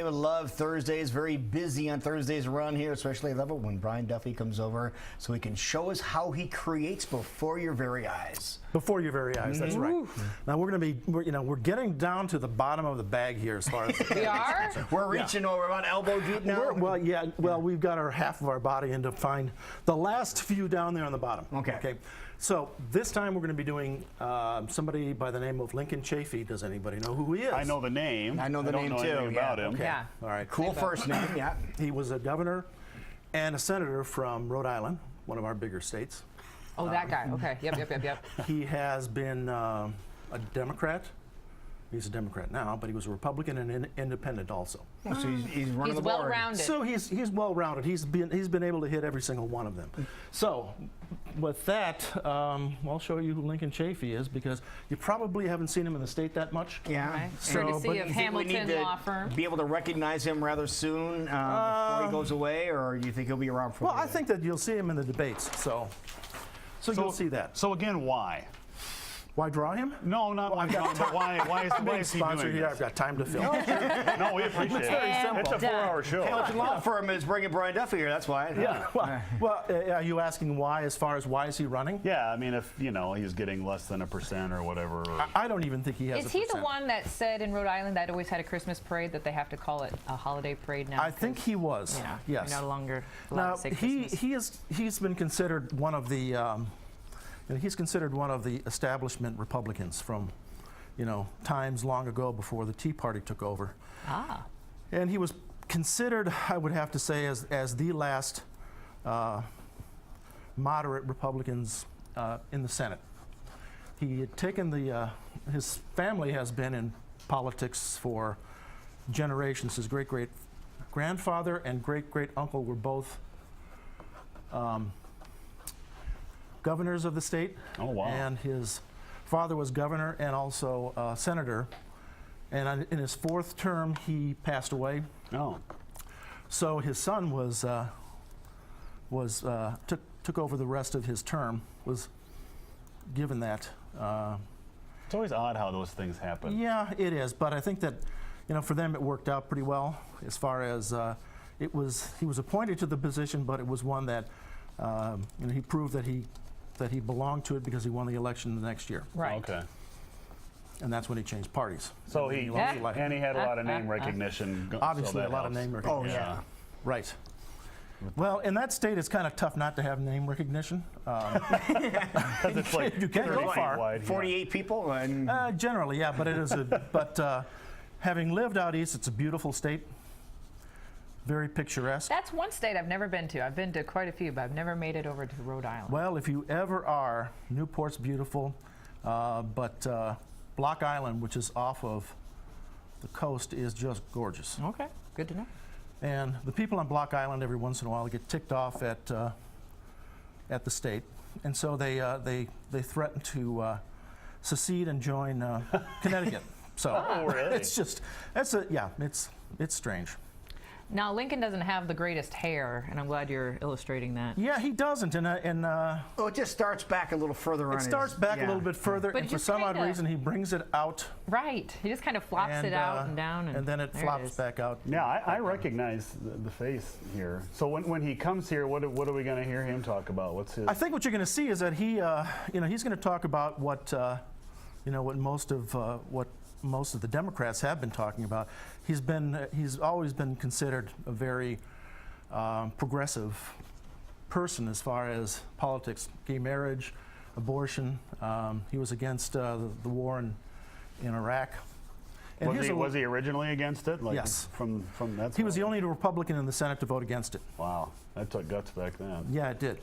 I would love Thursdays, very busy on Thursdays around here, especially I love it when Brian Duffy comes over so he can show us how he creates before your very eyes. Before your very eyes, that's right. Now we're going to be, we're getting down to the bottom of the bag here as far as we are. We're reaching over about elbow deep now. Well, we've got our half of our body in to find the last few down there on the bottom. Okay. So this time we're going to be doing somebody by the name of Lincoln Chafee. Does anybody know who he is? I know the name. I know the name don't know too. anything about him. Okay. Yeah. All right. Cool first name. Yeah. He was a governor and a senator from Rhode Island, one of our bigger states. Oh, that guy. Okay. Yep. He has been a Democrat. He's a Democrat now, but he was a Republican and an independent also. Oh, so he's running the board. well-rounded. So he's well-rounded. He's been able to hit every single one of them. So with that, I'll show you who Lincoln Chafee is because you probably haven't seen him in the state that much. Yeah. Okay. So, Courtesy but of You think we Hamilton need to Law Firm. be able to recognize him rather soon before he goes away, or do you think he'll be around for? Well, I think that you'll see him in the debates. So you'll see that. So again, why? Why draw him? No, not why, but why is he Sponsor doing here. this? I've got time to fill. No, we appreciate it. very simple. It's a 4-hour show. Hamilton Law Firm is bringing Brian Duffy here. That's why. Yeah. Well, are you asking why? As far as why is he running? Yeah, I mean, if he's getting less than 1% or whatever. Or I don't even think he has. Is he the one that said in Rhode Island that always had a Christmas parade that they have to call it a holiday parade now? I think he was. Yeah. Yes. You're no longer allowed Now to say Christmas. he's been considered one of the he's considered one of the establishment Republicans from times long ago before the Tea Party took over. Ah. And he was considered, I would have to say, as the last moderate Republicans in the Senate. He had taken his family has been in politics for generations. His great-great-grandfather and great-great-uncle were both governors of the state. Oh, wow. And his father was governor and also senator. And in his 4th term, he passed away. Oh. So his son took over the rest of his term. Was given that. It's always odd how those things happen. Yeah, it is. But I think that for them it worked out pretty well. As far as he was appointed to the position, but it was one that he proved that he belonged to it because he won the election the next year. Right. Okay. And that's when he changed parties. So he had a lot of name recognition. Obviously, so a lot of helps. name recognition. Oh, yeah. Right. Well, in that state, it's kind of tough not to have name recognition. Because it's like You can't go 30 feet far. wide, yeah. 48 people. And Generally, yeah, but it is but having lived out east, it's a beautiful state. Very picturesque. That's one state I've never been to. I've been to quite a few, but I've never made it over to Rhode Island. Well, if you ever are, Newport's beautiful, but Block Island, which is off of the coast, is just gorgeous. Okay. Good to know. And the people on Block Island every once in a while get ticked off at the state, and so they threaten to secede and join Connecticut. So Oh, really? it's strange. Now, Lincoln doesn't have the greatest hair, and I'm glad you're illustrating that. Yeah, he doesn't, and it just starts back a little further on. it starts back a little bit further, But and it for just some odd kinda- reason he brings it out, Right. He just kind of flops it out and down. and then it there flops is. back out. Yeah, I recognize the face here. So when he comes here, what are we going to hear him talk about? What's his? I think what you're going to see is that he's going to talk about what most of the Democrats have been talking about. He's always been considered a very progressive person as far as politics, gay marriage, abortion. He was against the war in Iraq. And Was he originally against it? Like Yes. From that. he was the only Republican in the Senate to vote against it. Wow, that took guts back then. Yeah, it did.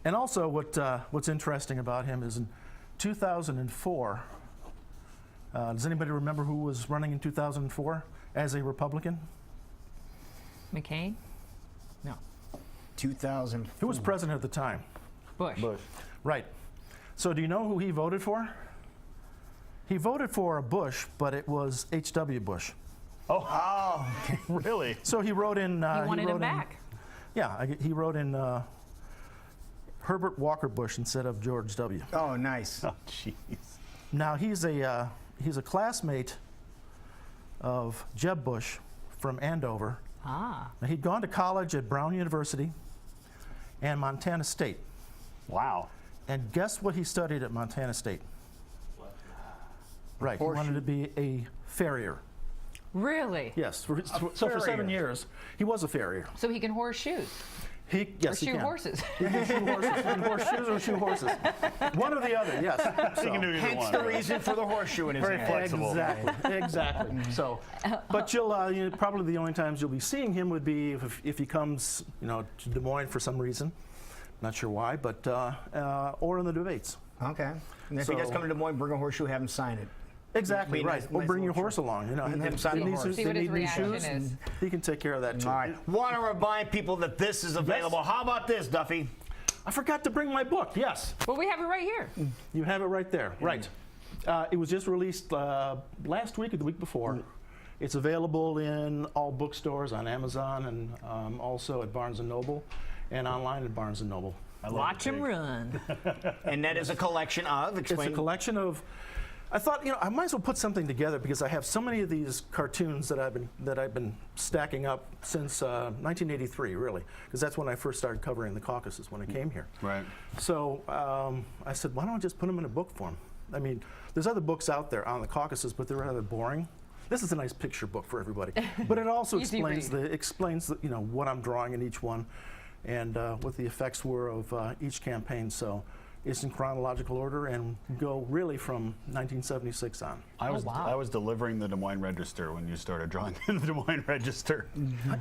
And also, what's interesting about him is in 2004. Does anybody remember who was running in 2004 as a Republican? McCain? No. 2000. Who was president at the time? Bush. Right. So do you know who he voted for? He voted for Bush, but it was H.W. Bush. Oh, really? So he wrote in. He wanted him back. Yeah, he wrote in Herbert Walker Bush instead of George W. Oh, nice. Oh, jeez. Now he's a classmate of Jeb Bush from Andover. Ah. Now, he'd gone to college at Brown University and Montana State. Wow. And guess what he studied at Montana State? Right, he Horseshoe. wanted to be a farrier. Really? Yes, so for 7 years, he was a farrier. So he can horse shoes Yes, or he shoe can. horses. He can shoe horses. He can horse shoes or shoe horses. One or the other, yes. You can do either Hence one. the reason for the horseshoe in his Very hand. flexible. Exactly, exactly. So, but you'll probably the only times you'll be seeing him would be if he comes, to Des Moines for some reason. Not sure why, but or in the debates. Okay. And if he does So- come to Des Moines, bring a horseshoe, have him sign it. Exactly, Be a right. nice- Or nice bring your little horse along. And him sign the horse. See what his they need new reaction shoes. is. He can take care of that too. All right. Want to remind people that this is available. How about this, Duffy? I forgot to bring my book. Yes, Well, we have it right here. you have it right there. Right. It was just released last week or the week before. It's available in all bookstores, on Amazon, and also at Barnes & Noble, and online at Barnes & Noble. Watch him run. And that is a collection of, It's a explain. collection of. I thought, I might as well put something together because I have so many of these cartoons that I've been stacking up since 1983, really, because that's when I first started covering the Caucasus when I came here. Right. So I said, why don't I just put them in a book form? I mean, there's other books out there on the Caucasus, but they're rather boring. This is a nice picture book for everybody, but it also Easy explains what I'm drawing in each one, and what the effects were of each campaign. So it's in chronological order and go really from 1976 on. I was wow. I was delivering the Des Moines Register when you started drawing in the Des Moines Register.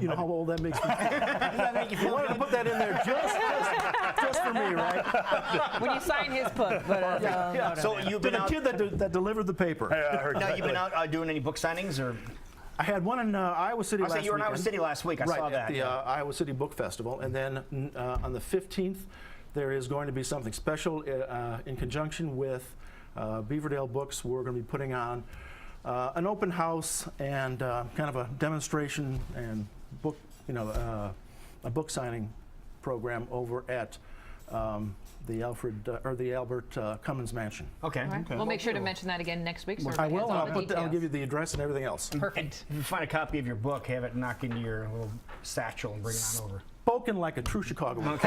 You know how old that makes me feel? Does that make you I feel wanted to good? put that in there just for me, right? When you sign his book. But, Yeah. So you've To been the out. kid that delivered the paper. Yeah, I heard Now that. you've been out doing any book signings, or I had one in Iowa City I last said you were in Iowa weekend. City last week. I right, saw at that. the yeah. Iowa City Book Festival. And then on the 15th, there is going to be something special in conjunction with Beaverdale Books. We're going to be putting on an open house and kind of a demonstration and book, a book signing program over at the Albert Cummins Mansion. Okay. all right. We'll make sure to mention that again next week. So I everybody will. has all And the I'll details. give you the address and everything else. Perfect. If you find a copy of your book, have it knock into your little satchel and bring it on over. Spoken like a true Chicagoan.